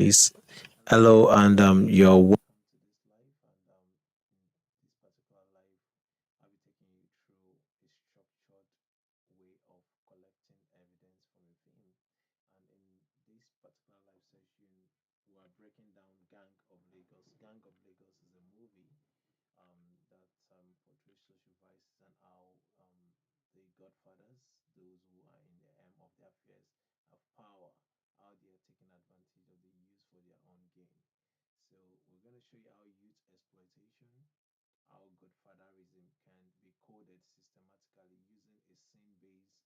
Please. Hello, and you're welcome to this live. And in this particular live, I'll be taking you through a structured way of collecting evidence from a film. And in this particular live session, we are breaking down Gang of Lagos. Gang of Lagos is a movie that portrays social vices and how the Godfathers, those who are in the of their affairs, have power, how they are taking advantage of the youth for their own gain. So we're going to show you how youth exploitation, how Godfatherism can be coded systematically using a scene-based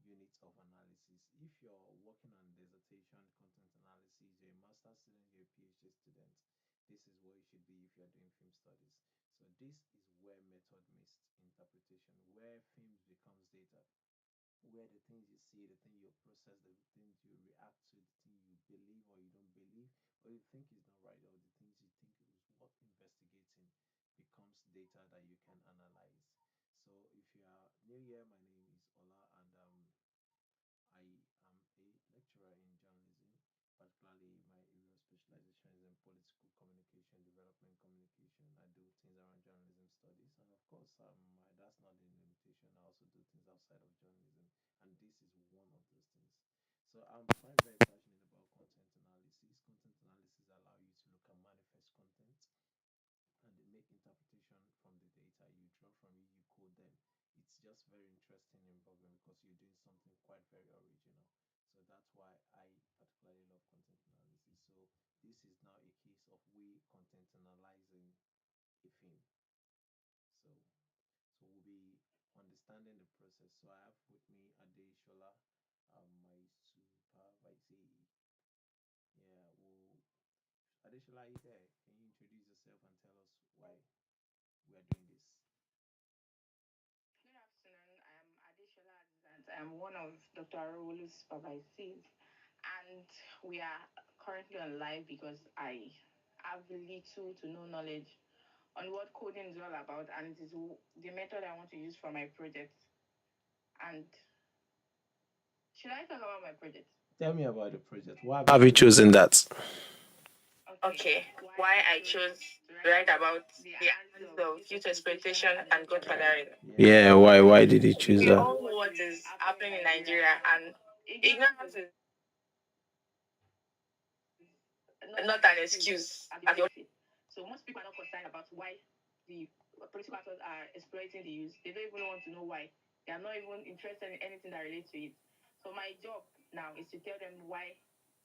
unit of analysis. If you're working on dissertation, content analysis, you're a master's student, you're a PhD student, this is where you should be if you're doing film studies. So this is where method meets interpretation, where films becomes data, where the things you see, the thing you process, the things you react to, the thing you believe or you don't believe, or you think is not right, or the things you think is worth investigating becomes data that you can analyze. So if you are new here, my name is Ola, and I am a lecturer in journalism. Particularly, my area of specialization is in political communication, development communication. I do things around journalism studies, and of course, that's not the limitation. I also do things outside of journalism, and this is one of those things. So I'm quite very passionate about content analysis. Content analysis allow you to look at manifest content and they make interpretation from the data you draw from it, you code them. It's just very interesting and involving because you're doing something quite very original. So that's why I particularly love content analysis. So this is now a case of we content analyzing a film. So we'll be understanding the process. So I have with me Ade Shola, my supervisee. Yeah, well, Adeshola, are you there? Can you introduce yourself and tell us why we are doing this? Good afternoon. I'm Adeshola Adizat. I'm one of Dr. Arowolo's supervisees, and we are currently on live because I have little to no knowledge on what coding is all about, and it is the method I want to use for my project. And should I talk about my project? Tell me about the project. Why have you chosen that? Okay. Why I chose to write about the analysis of youth exploitation and godfathering. Yeah, why did you choose We that? all know what is happening in Nigeria, and ignorance is not an excuse at the opposite. So most people are not concerned about why the political actors are exploiting the youth. They don't even want to know why. They are not even interested in anything that relates to it. So my job now is to tell them why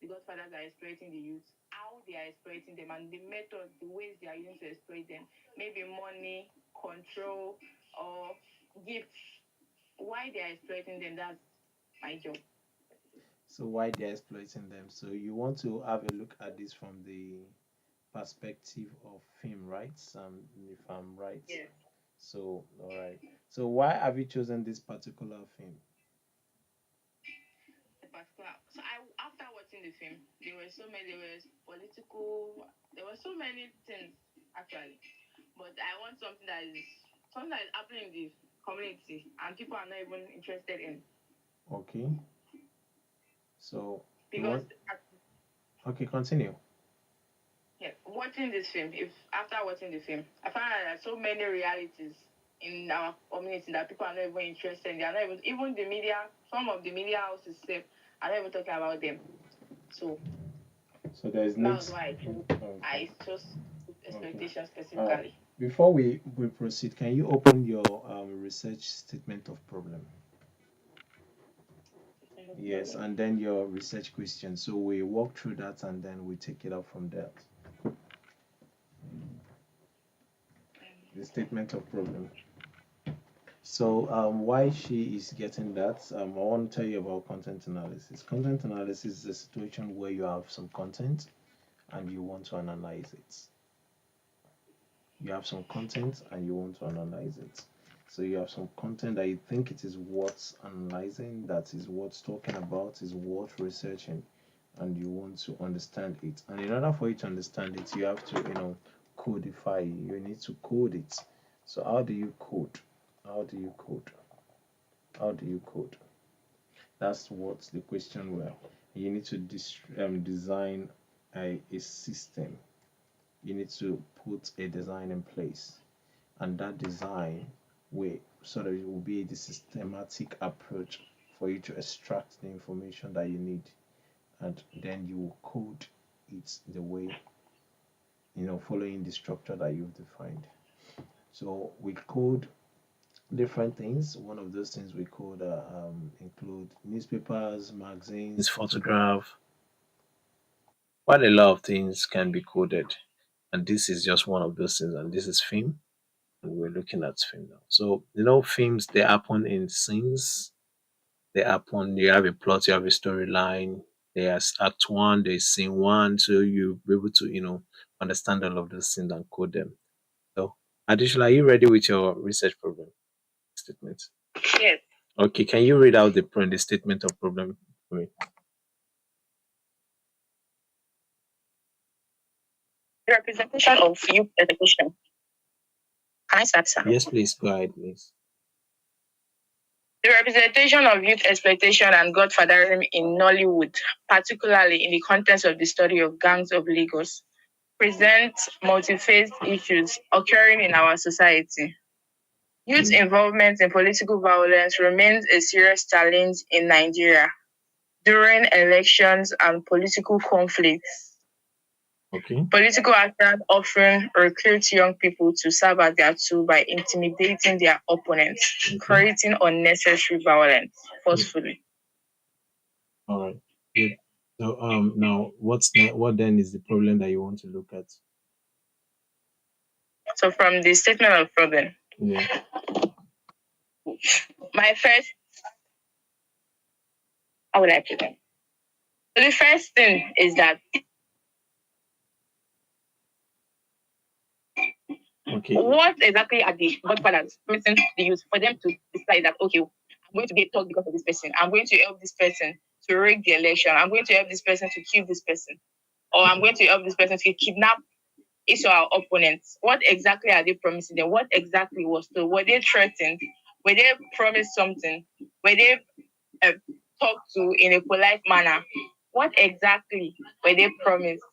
the godfathers are exploiting the youth, how they are exploiting them, and the method, the ways they are using to exploit them. Maybe money, control, or gifts. Why they are exploiting them, that's my job. So why they're exploiting them? So you want to have a look at this from the perspective of film rights, if I'm right. Yeah. So all right. So why have you chosen this particular film? Particular. So I after watching the film, there were political, there were so many things actually. But I want something that is happening in the community and people are not even interested in. Okay. So you Because want okay, continue. yeah, watching this film, if after watching the film, I found out there are so many realities in our community that people are not even interested in. They are not even the media, some of the media houses are not even talking about them. So So there's that need. was why Okay. I chose Okay. exploitation Uh, specifically. Before we proceed, can you open your research statement of problem? No Yes, problem. and then your research question. So we walk through that and then we take it up from there. The statement of problem. So why she is getting that, I want to tell you about content analysis. Content analysis is a situation where you have some content and you want to analyze it. You have some content and you want to analyze it. So you have some content that you think it is worth analyzing, that is worth talking about, is worth researching, and you want to understand it. And in order for you to understand it, you have to, codify. You need to code it. So how do you code? How do you code? How do you code? That's what the question were. You need to design a system. You need to put a design in place, and that design will sort of it will be the systematic approach for you to extract the information that you need, and then you will code it the way, following the structure that you've defined. So we code different things. One of those things we could include newspapers, magazines, photograph. Quite a lot of things can be coded, and this is just one of those things. And this is film, and we're looking at film now. So films, they happen in scenes. They happen. You have a plot, you have a storyline. There's act one, there's scene one, so you'll be able to understand all of those things and code them. So, additionally, are you ready with your research problem statement? Yes. Okay, can you read out the statement of problem for me? The representation of youth education. Can I start, sir? Yes, please go ahead, please. The representation of youth exploitation and Godfatherism in Nollywood, particularly in the context of the study of gangs of Lagos, presents multi-phased issues occurring in our society. Youth involvement in political violence remains a serious challenge in Nigeria during elections and political conflicts. Okay. Political actors often recruit young people to serve as their tool by intimidating their opponents, creating unnecessary violence forcefully. All right. Good. So now what then is the problem that you want to look at? So from the statement of problem, Yeah. my first, how would I put it? So the first thing is that Okay. what exactly are the godfathers permitting the youth for them to decide that okay, I'm going to get taught because of this person. I'm going to help this person to rig the election. I'm going to help this person to kill this person. Or I'm going to help this person to kidnap each of our opponents. What exactly are they promising them? What exactly was told? Were they threatened? Were they promised something? Were they uh, talked to in a polite manner? What exactly were they promised?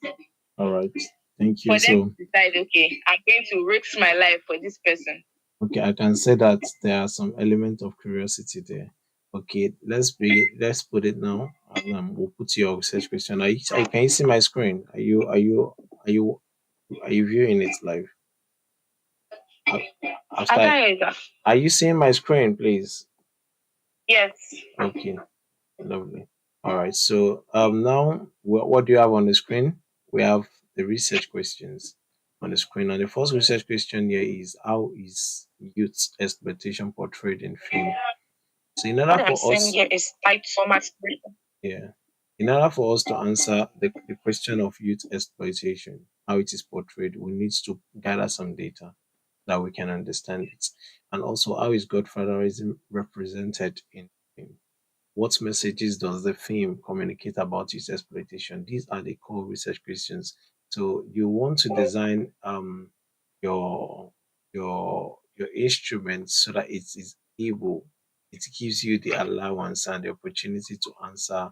All right. Thank you. For them So to decide, okay, I'm going to risk my life for this person. okay, I can say that there are some element of curiosity there. Okay, let's put it now, and we'll put your research question. Can you see my screen? Are you viewing it live? Uh, After, I can't hear you. are you seeing my screen, please? Yes. Okay, lovely. All right. So now what do you have on the screen? We have the research questions on the screen. And the first research question here is, how is youth exploitation portrayed in film? So in order What I'm for saying us, here is like so much. yeah, in order for us to answer the question of youth exploitation, how it is portrayed, we need to gather some data that we can understand it. And also, how is Godfatherism represented in film? What messages does the film communicate about its exploitation? These are the core research questions. So you want to design your your instrument so that it is able, it gives you the allowance and the opportunity to answer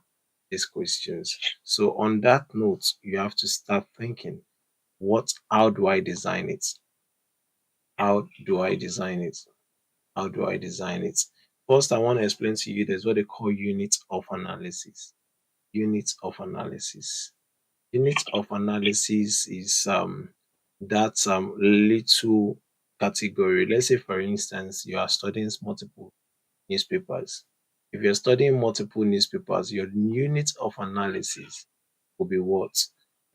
these questions. So on that note, you have to start thinking, how do I design it? How do I design it? How do I design it? First, I want to explain to you there's what they call units of analysis. Units of analysis. Units of analysis is that little category. Let's say, for instance, you are studying multiple newspapers. If you're studying multiple newspapers, your unit of analysis will be what?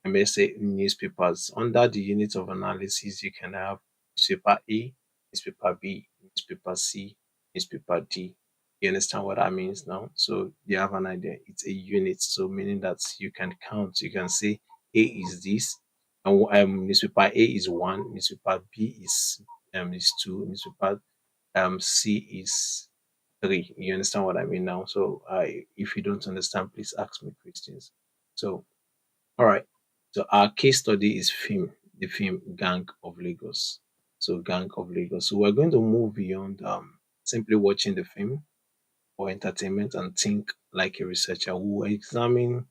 I may say newspapers. Under the unit of analysis, you can have newspaper A, newspaper B, newspaper C, newspaper D. You understand what that means now? So you have an idea. It's a unit. So meaning that you can count. You can say A is this, and newspaper A is one, newspaper B is two, newspaper C is three. You understand what I mean now? So if you don't understand, please ask me questions. So all right. So our case study is the film Gang of Lagos. So Gang of Lagos. So we're going to move beyond simply watching the film for entertainment and think like a researcher. We'll examine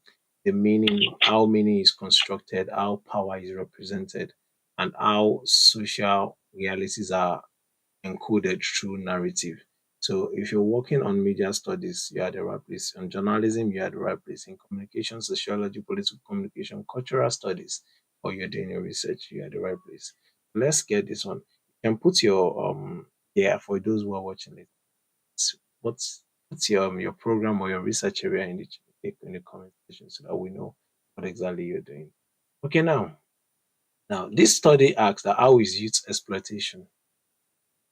the meaning, how meaning is constructed, how power is represented, and how social realities are encoded through narrative. So if you're working on media studies, you're at the right place. On journalism, you're at the right place. In communication, sociology, political communication, cultural studies, or you're doing your research, you're at the right place. Let's get this one. You can put your yeah, for those who are watching it. What's your program or your research area in the comment section so that we know what exactly you're doing. Okay, now this study asks that how is youth exploitation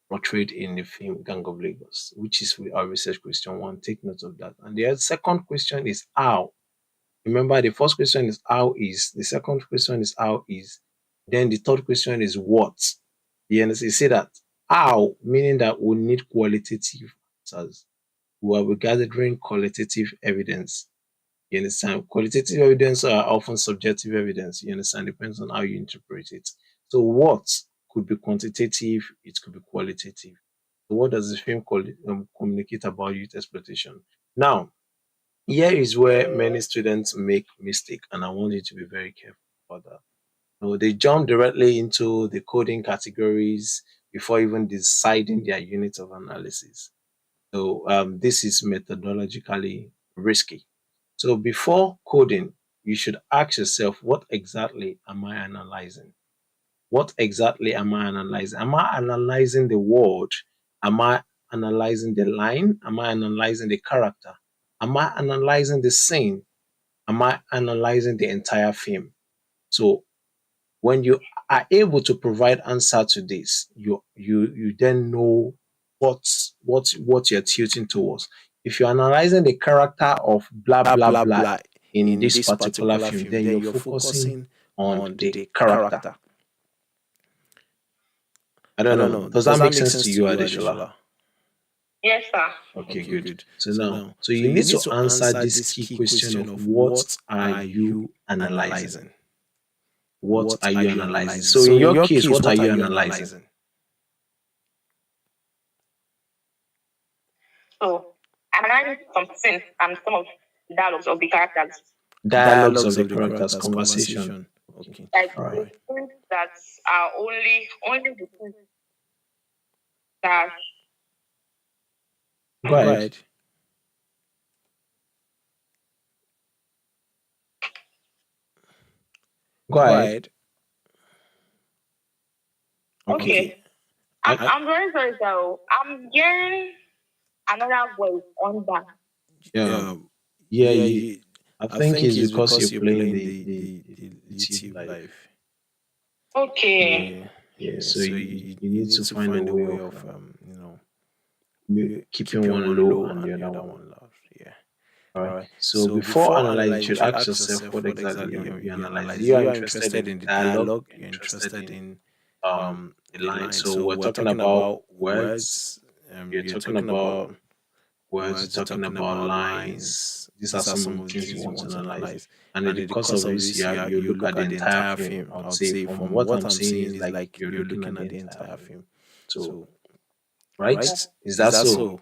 portrayed in the film Gang of Lagos, which is our research question one. Take note of that. And the second question is how. Remember, the first question is how is. The second question is how is. Then the third question is what. You understand? You see that how, meaning that we need qualitative answers. We are gathering qualitative evidence. You understand? Qualitative evidence are often subjective evidence. You understand? Depends on how you interpret it. So what could be quantitative, it could be qualitative. So what does the film communicate about youth exploitation? Now, here is where many students make mistake, and I want you to be very careful about that. No, they jump directly into the coding categories before even deciding their unit of analysis. So this is methodologically risky. So before coding, you should ask yourself, what exactly am I analyzing? What exactly am I analyzing? Am I analyzing the word? Am I analyzing the line? Am I analyzing the character? Am I analyzing the scene? Am I analyzing the entire film? So when you are able to provide answer to this, you then know what you're tilting towards. If you're analyzing the character of blah Blah blah blah blah blah in in this this particular particular film, film, then then you're you're focusing focusing on on the the character. character. I I don't don't know. know. Does Does that that make make sense to sense to you, you, Adeshola? Adeshola? Yes, sir. Okay, Okay, good. good. So So now, now, so so you you need need to to answer answer this this key key question question of of what what are are you you analyzing? analyzing? What What are are you you analyzing? analyzing? So in So in your your case, case, what are what are you you analyzing? analyzing? So, I'm analyzing some scenes and some of the dialogues of the characters. Dialogues of Dialogues the of the characters, characters, conversation. conversation. Okay, Okay, Like all the right. alright. scenes that are only the scenes that Go Go ahead. ahead. Go Go ahead. ahead. Okay. okay. Okay. I'm I, I I'm very sorry, so I'm hearing another voice on that. um um yeah, yeah, you you I I think think it's it's because because you're you're playing playing the the the, the, the the YouTube YouTube live. live. Okay. Yeah, yeah. Yeah, So so you you need need to to find a find a way way of of keeping keeping one one low low and the and the other other one. one loud. Yeah. All right. All right. So So before before analyzing, you analyzing, you should should ask ask yourself yourself what what exactly exactly you you analyze. analyze. You are You are interested interested in in the dialogue, dialogue. you're You're interested interested in in the the line. line. So So we're we're talking talking about about words, words. you're You're talking talking about about words, you're words. You're talking talking about about lines. lines. These are These are some of some the of the things you things you want to want to analyze. analyze. And in And the in the course course of of this, this, you you look at look the at the entire entire film. film. I I would would say say from from what what I'm I'm seeing seeing is is like like you're you're looking at looking the at the entire entire film. film. So So right? right? Is Is that that so? so?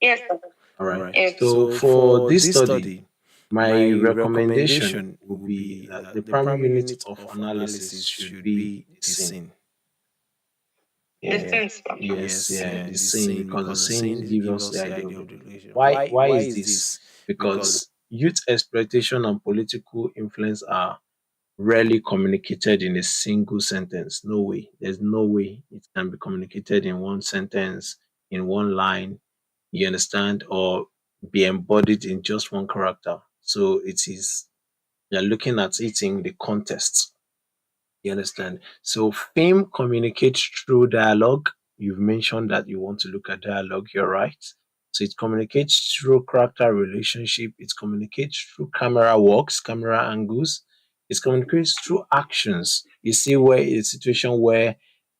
Yes, sir. All All right. right. Yes. So So for for this this study, study, my my recommendation recommendation would would be be that the that the primary primary unit unit of of analysis analysis should should be be the the scene. scene. The Yeah. scenes. Yes, Yes, yeah, yeah, the the scene scene because the because the scene scene gives gives us the us the idea of idea the of the movie. relation. Why Why is is this? this? Because Because youth exploitation and political influence are rarely communicated in a single sentence. No way. There's no way it can be communicated in one sentence, in one line, you understand, or be embodied in just one character. So it is, you're looking at it in the context. You understand? So fame communicates through dialogue. You've mentioned that you want to look at dialogue, you're right. So it communicates through character relationship, it communicates through camera works, camera angles, it communicates through actions. You see where a situation where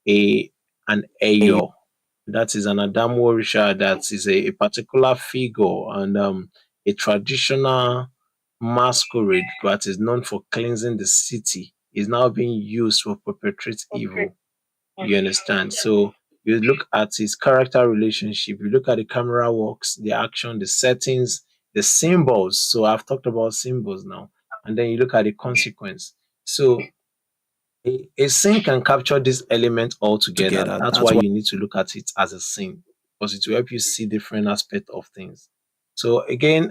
a an Ayo, that is an Adamu Orisha, that is a particular figure and a traditional masquerade that is known for cleansing the city is now being used to perpetrate Okay. evil. You understand? So you look at his character relationship, you look at the camera works, the action, the settings, the symbols. So I've talked about symbols now. and then you look at the consequence. So a scene can capture this element all together. That's why you need to look at it as a scene, because it will help you see different aspects of things. So again,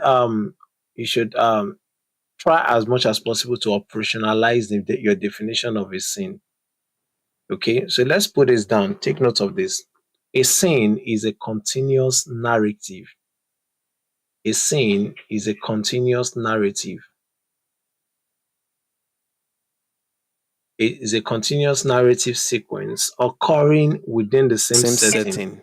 you should try as much as possible to operationalize your definition of a scene. Okay, so let's put this down. Take note of this. A scene is a continuous narrative. A scene is a continuous narrative. It is a continuous narrative sequence occurring within the same setting,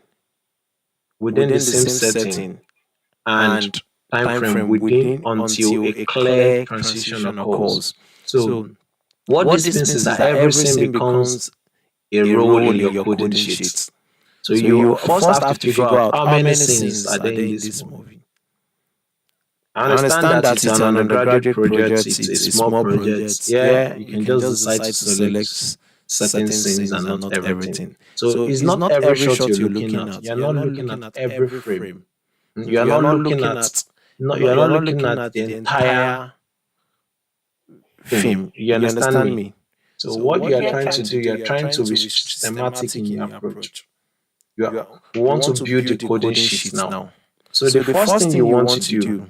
and time frame within until a clear transition occurs. So what this means is that every scene becomes a role in your coding sheet. So you first have to figure out how many scenes are there in this movie. I understand that it's an undergraduate project, it's a small project. Yeah, you can just decide to select certain scenes and not everything. So it's not every shot you're looking at. You're not looking at every frame. You're not looking at you're not looking at the entire film. You understand me? So what you are trying to do, you are trying to be systematic in your approach. We want to build the coding sheet now. So the first thing you want to do,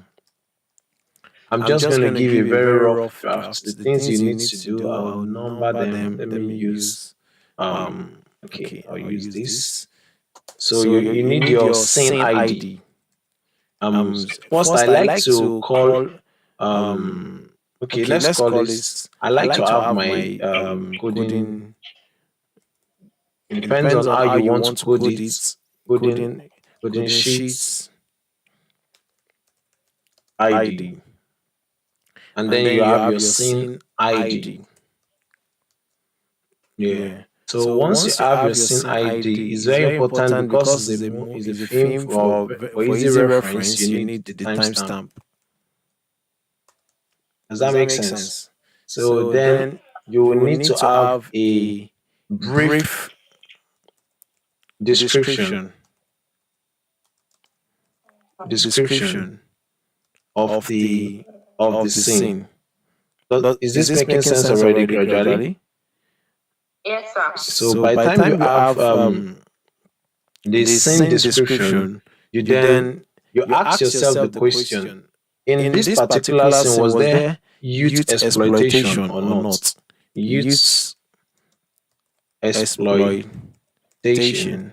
I'm just going to give a very rough draft. The things you need to do, I'll number them. Let me use okay, I'll use this. So you need your scene ID. First I like to call okay, let's call this. I like to have my coding. It depends on how you want to code it. Coding sheets ID. And then you have your scene ID. Yeah. So once you have your scene ID, it's very important because it's a film for easy reference. You need the timestamp. Does that make sense? So then you will need to have a brief description of the scene. Is this making sense already gradually? Yes, sir. So by the time you have the scene description, you ask yourself the question: in this particular scene, was there youth exploitation or not? Youth exploitation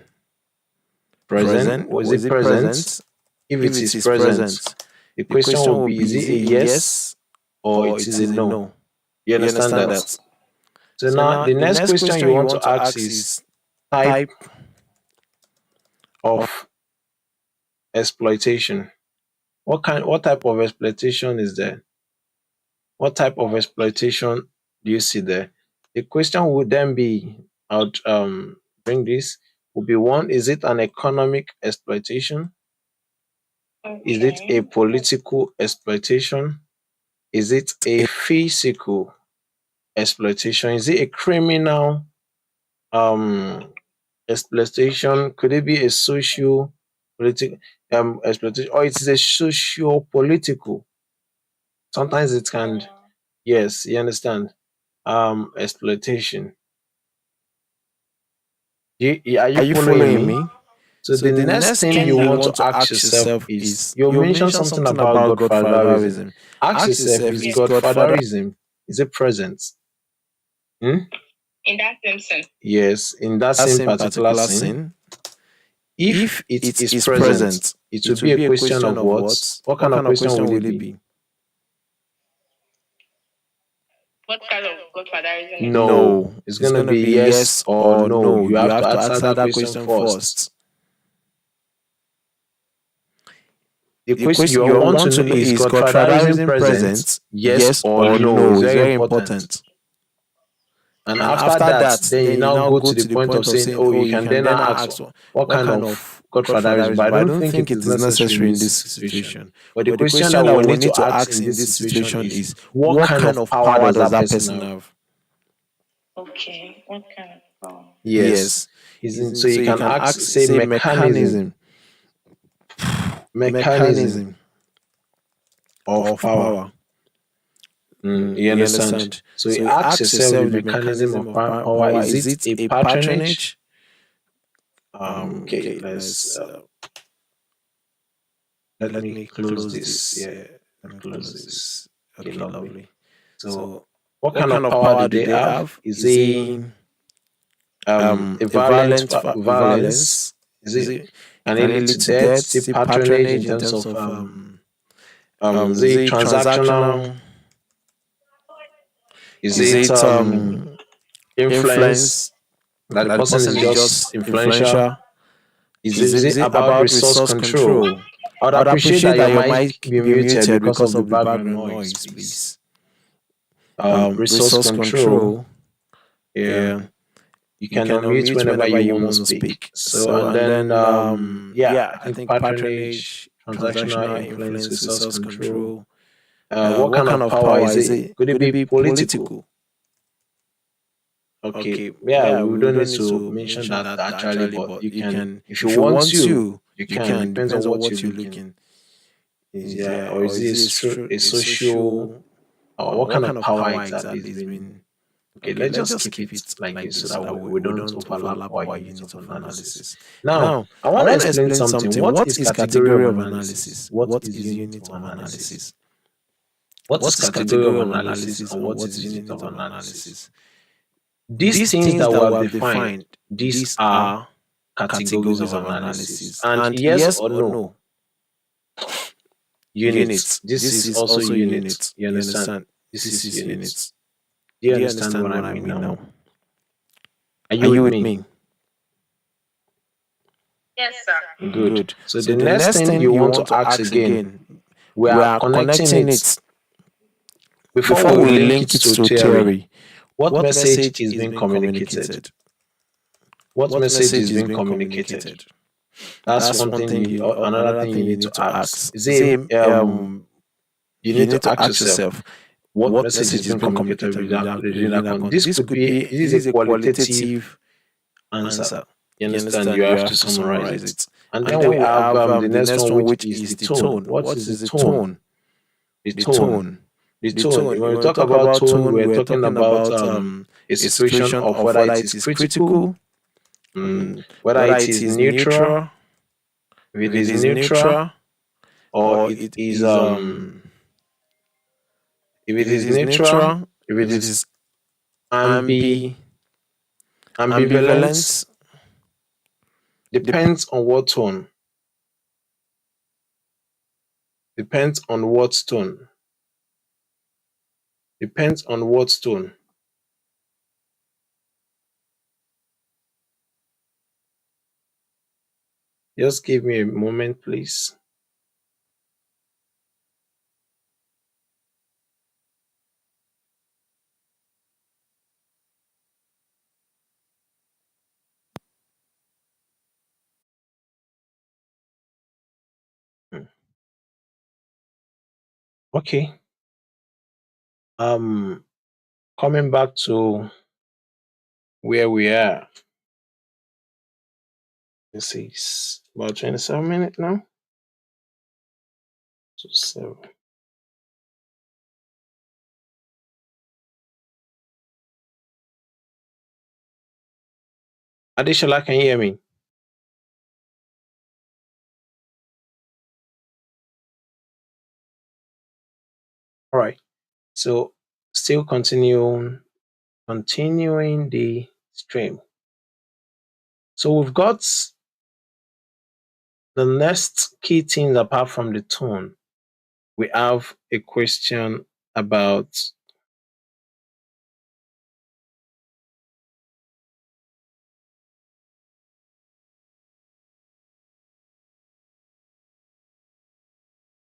present? Was it present? If it is present, the question will be: is it a yes or it is a no? You understand that? So now the next question you want to ask is type of exploitation. What type of exploitation is there? What type of exploitation do you see there? The question would then be, I'll bring this, would be one, is it an economic exploitation? Is it a political exploitation? Is it a physical exploitation? Is it a criminal exploitation? Could it be a social political exploitation, or it is a socio political? Sometimes it can, yes, you understand. Exploitation. Are you following me? So the next thing you want to ask yourself is, you mentioned something about godfatherism. Ask yourself, is godfatherism, is it present? In that same sense. Yes, in that same particular scene. If it is present, it will be a question of what? What kind of question will it be? What kind of godfatherism? No, it's going to be yes or no. You have to answer that question first. The question you want to know is godfatherism present? Yes or no. It's very important. And after that, then you now go to the point of saying, oh, you can then ask what kind of godfatherism. But I don't think it is necessary in this situation. But the question that we need to ask in this situation is, what kind of power does that person have? Okay, what kind of power? Yes. So you can ask, say, mechanism of power. You understand? So you ask yourself the mechanism of power. Is it a patronage? Okay, let me close this. Yeah, let me close this. Okay, lovely. So what kind of power do they have? Is it a violence? Is it, can it lead to death? Is it patronage in terms of is it transactional? Is it influence, that the person is just influential? Is it about resource control? I would appreciate that your mic be muted because of the background noise, please. Resource control. Yeah, you can unmute whenever you want to speak. So and then yeah, I think patronage, transactional influence, resource control. What kind of power is it? Could it be political? Okay, yeah, we don't need to mention that actually, but you can, if you want to, you can. Depends on what you're looking. Yeah, or is it a social, or what kind of power exactly is being? Okay, let's just keep it like this so that we don't overlap our units of analysis. Now, I want to explain something. What is category of analysis? What is unit of analysis? What is category of analysis and what is unit of analysis? These things that we have defined, these are categories of analysis. And yes or no, units. This is also units. You understand? This is units. Do you understand what I mean now? Are you with me? Yes, sir. Good. So the next thing you want to ask again, we are connecting it. Before we link it to theory, what message is being communicated? What message is being communicated? That's one thing. Another thing you need to ask. Is it you need to ask yourself what message is being communicated within that context. This could be, this is a qualitative answer. You understand? You have to summarize it. And then we have the next one, which is the tone. What is the tone? The tone. The tone. When we talk about tone, we're talking about a situation of whether it is critical, whether it is neutral, if it is neutral, or it is if it is neutral, if it is ambivalence, depends on what tone. Depends on what tone. Depends on what tone. Just give me a moment, please. Okay. Coming back to where we are. Let's see, it's about 27 minutes now. So 7. Additional, can you hear me? All right. So still continuing the stream. So we've got the next key thing apart from the tone. We have a question about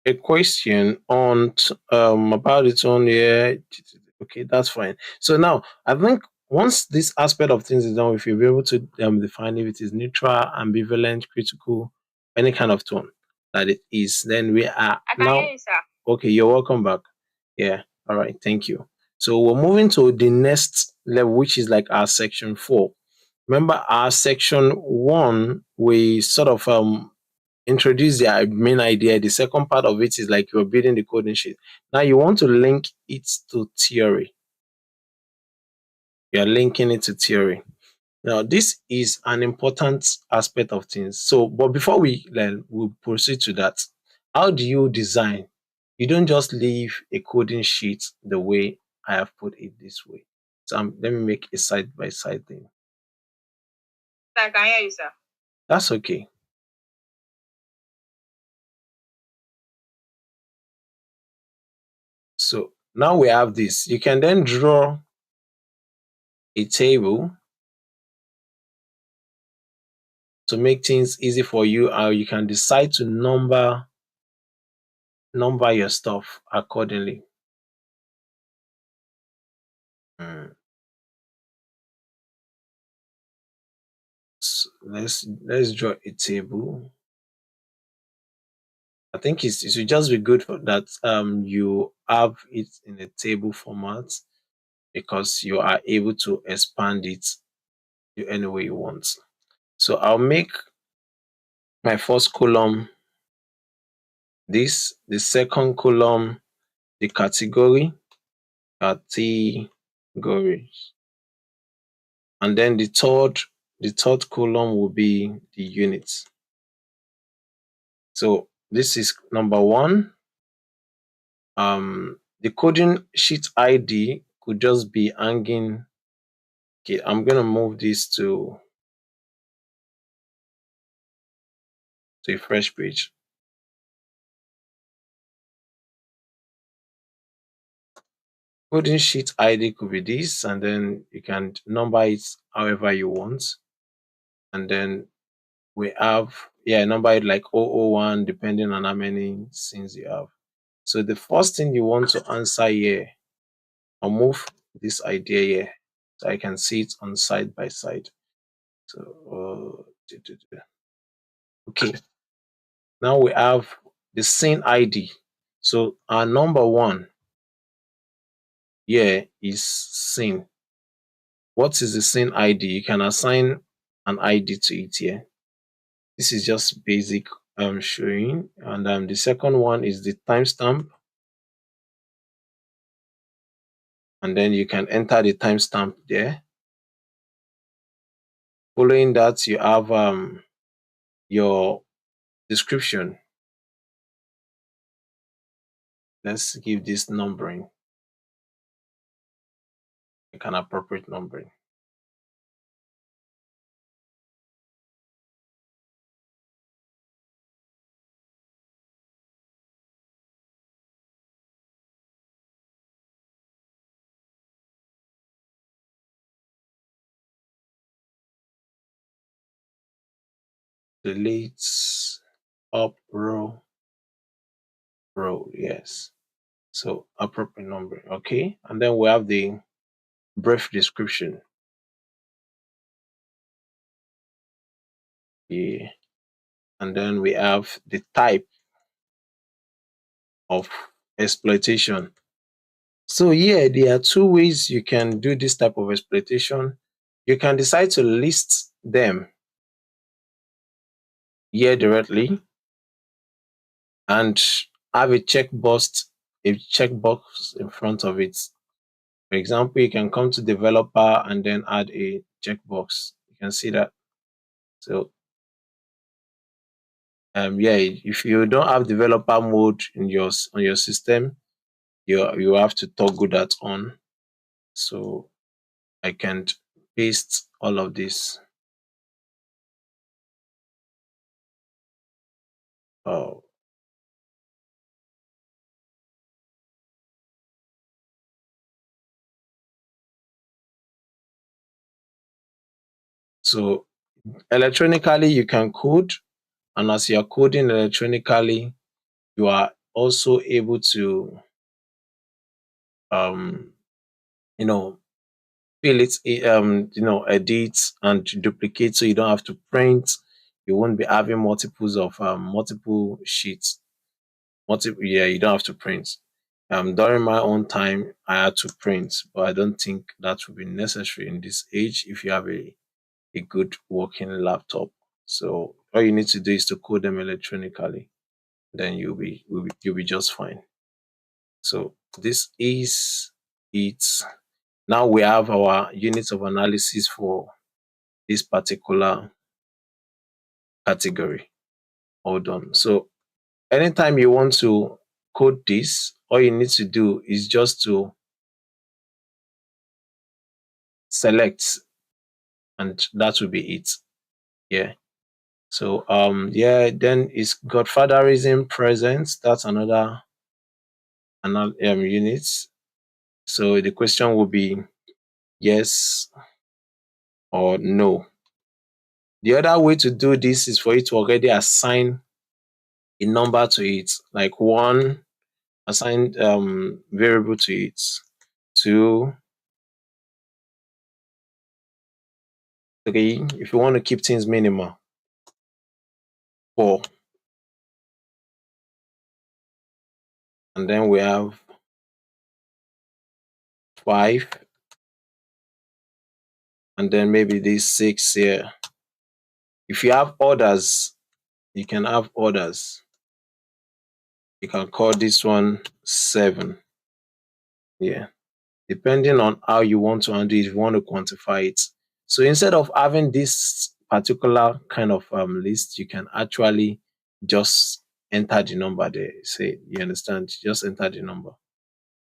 a question on about its own. Yeah, okay, that's fine. So now I think once this aspect of things is done, if you'll be able to define if it is neutral, ambivalent, critical, any kind of tone that it is, then we are I can now hear you, sir. okay. You're welcome back. Yeah. All right. Thank you. So we're moving to the next level, which is like our section 4. Remember, our section 1, we sort of introduce their main idea. The second part of it is like you're building the coding sheet. Now you want to link it to theory. You're linking it to theory. Now, this is an important aspect of things. So, but before we proceed to that, how do you design? You don't just leave a coding sheet the way I have put it this way. So, let me make a side by side thing. I can hear you, sir. That's okay. So now we have this. You can then draw a table to make things easy for you, or you can decide to number your stuff accordingly. So let's draw a table. I think it should just be good for that you have it in a table format, because you are able to expand it to any way you want. So I'll make my first column this, the second column the categories, and then the third column will be the units. So this is number one. The coding sheet ID could just be hanging. Okay, I'm gonna move this to a fresh page. Coding sheet ID could be this, and then you can number it however you want. And then we have, number it like 001, depending on how many scenes you have. So the first thing you want to answer here, I'll move this idea here so I can see it on side by side. So okay, now we have the scene ID. So our number one here is scene. What is the scene ID? You can assign an ID to it here. This is just basic showing. And the second one is the timestamp. And then you can enter the timestamp there. Following that, you have your description. Let's give this numbering, like an appropriate numbering. Delete up row, yes. So appropriate numbering, okay. And then we have the brief description. Yeah. And then we have the type of exploitation. So yeah, there are two ways you can do this type of exploitation. You can decide to list them here directly and have a checkbox in front of it. For example, you can come to developer and then add a checkbox. You can see that. So if you don't have developer mode in on your system, you have to toggle that on. So I can paste all of this. Oh. So electronically you can code, and as you're coding electronically, you are also able to you know fill it edit and duplicate, so you don't have to print. You won't be having multiples of multiple sheets. You don't have to print. During my own time I had to print, but I don't think that would be necessary in this age if you have a good working laptop. So all you need to do is to code them electronically. Then you'll be just fine. So this is it. Now we have our units of analysis for this particular category. All done. So anytime you want to code this, all you need to do is just to select, and that will be it. Yeah. So yeah, then is Godfatherism present? That's another unit. So the question will be yes or no. The other way to do this is for you to already assign a number to it, like one, assign variable to it, two. Okay, if you want to keep things minimal, four, and then we have five, and then maybe this six here. If you have orders, you can have orders. You can call this one 7. Yeah. Depending on how you want to handle it, if you want to quantify it. So instead of having this particular kind of list, you can actually just enter the number there. Say, you understand? Just enter the number.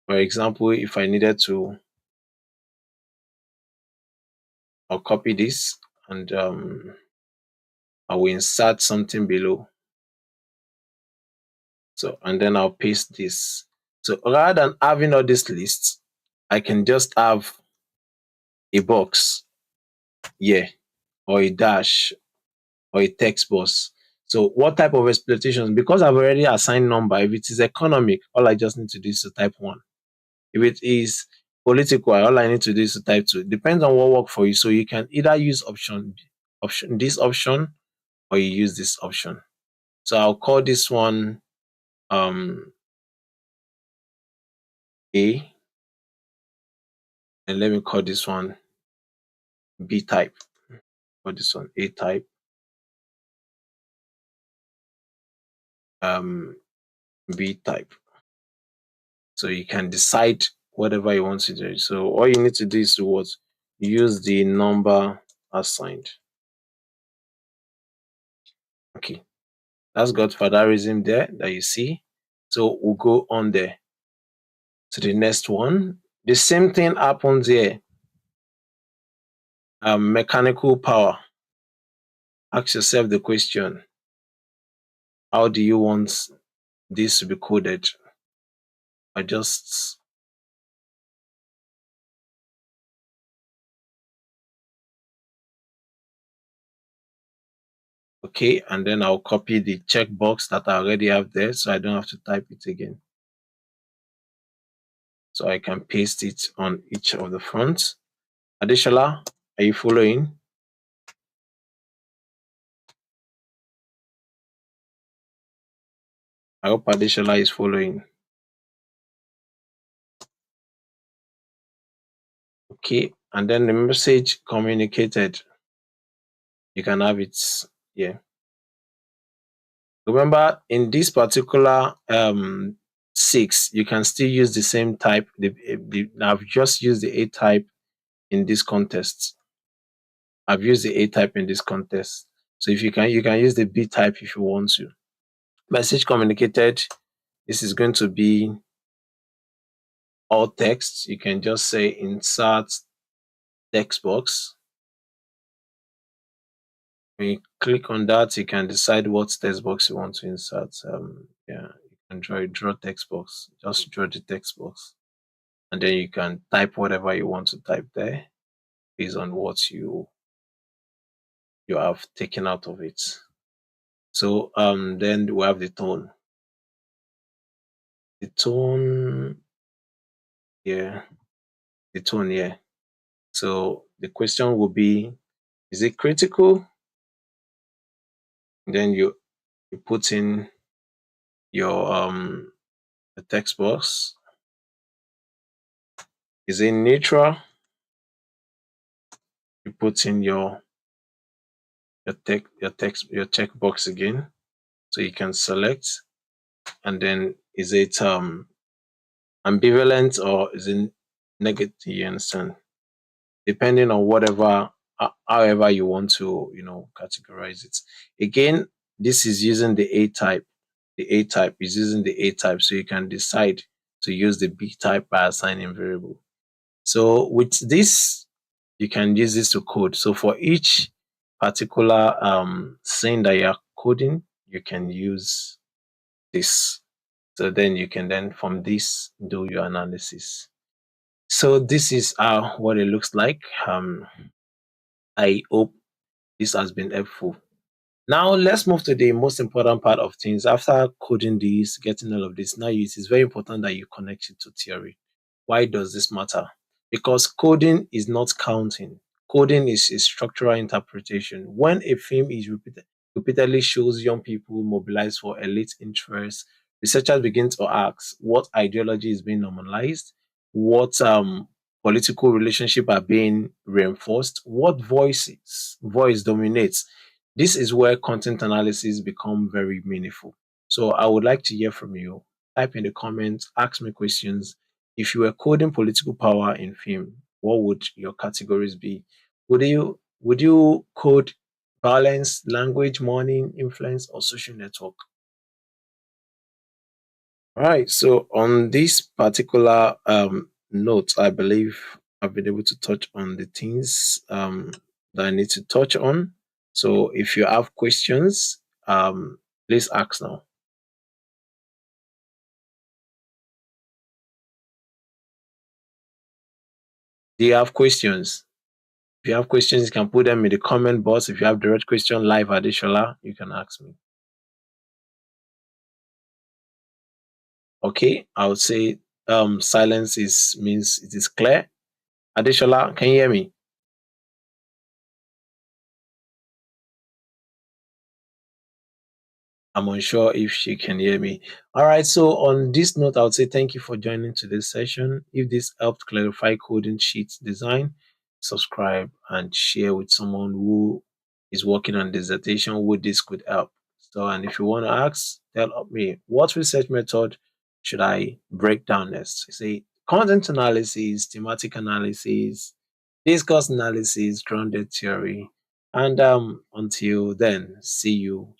For example, if I needed to, I'll copy this and I will insert something below. So, and then I'll paste this. So rather than having all these lists, I can just have a box here, or a dash, or a text box. So what type of exploitation? Because I've already assigned number, if it is economic, all I just need to do is to type 1. If it is political, all I need to do is to type 2. Depends on what works for you. So you can either use this option, or you use this option. So I'll call this one A, and let me call this one B type. Call this one A type, B type. So you can decide whatever you want to do. So all you need to do is to what? Use the number assigned. Okay, that's Godfatherism there that you see. So we'll go on there to the next one. The same thing happens here. Mechanical power. Ask yourself the question: how do you want this to be coded? I just okay, and then I'll copy the checkbox that I already have there, so I don't have to type it again. So I can paste it on each of the fronts. Adeshola, are you following? I hope Adeshola is following. Okay, and then the message communicated. You can have it here. Remember, in this particular 6, you can still use the same type. I've just used the A type in this context. I've used the A type in this context. So if you can use the B type if you want to. Message communicated. This is going to be all text. You can just say insert text box. When you click on that, you can decide what text box you want to insert. Yeah, you can draw text box. Just draw the text box, and then you can type whatever you want to type there, based on what you have taken out of it. So then we have the tone. The tone, yeah, the tone, yeah. So the question will be: is it critical? Then you put in your the text box. Is it neutral? You put in your your checkbox again. So you can select, and then is it ambivalent or is it negative? You understand? Depending on whatever, however you want to, categorize it. Again, this is using the A type. The A type is using the A type, so you can decide to use the B type by assigning variable. So with this, you can use this to code. So for each particular thing that you're coding, you can use this. So then you can then from this do your analysis. So this is what it looks like. I hope this has been helpful. Now let's move to the most important part of things. After coding this, getting all of this, now it is very important that you connect it to theory. Why does this matter? Because coding is not counting. Coding is a structural interpretation. When a film is repeatedly shows young people mobilized for elite interests, researchers begin to ask what ideology is being normalized, what political relationship are being reinforced, what voice dominates. This is where content analysis become very meaningful. So I would like to hear from you. Type in the comments, ask me questions. If you were coding political power in film, what would your categories be? Would you code violence, language, money, influence, or social network? Right. So on this particular note, I believe I've been able to touch on the things that I need to touch on. So if you have questions, please ask now. Do you have questions? If you have questions, you can put them in the comment box. If you have direct question live additional, you can ask me. Okay, I would say silence is means it is clear. Additional, can you hear me? I'm unsure if she can hear me. All right. So on this note, I would say thank you for joining today's session. If this helped clarify coding sheets design, subscribe and share with someone who is working on dissertation who this could help. So, and if you want to ask, tell me what research method should I break down next? Say content analysis, thematic analysis, discourse analysis, grounded theory. And until then, see you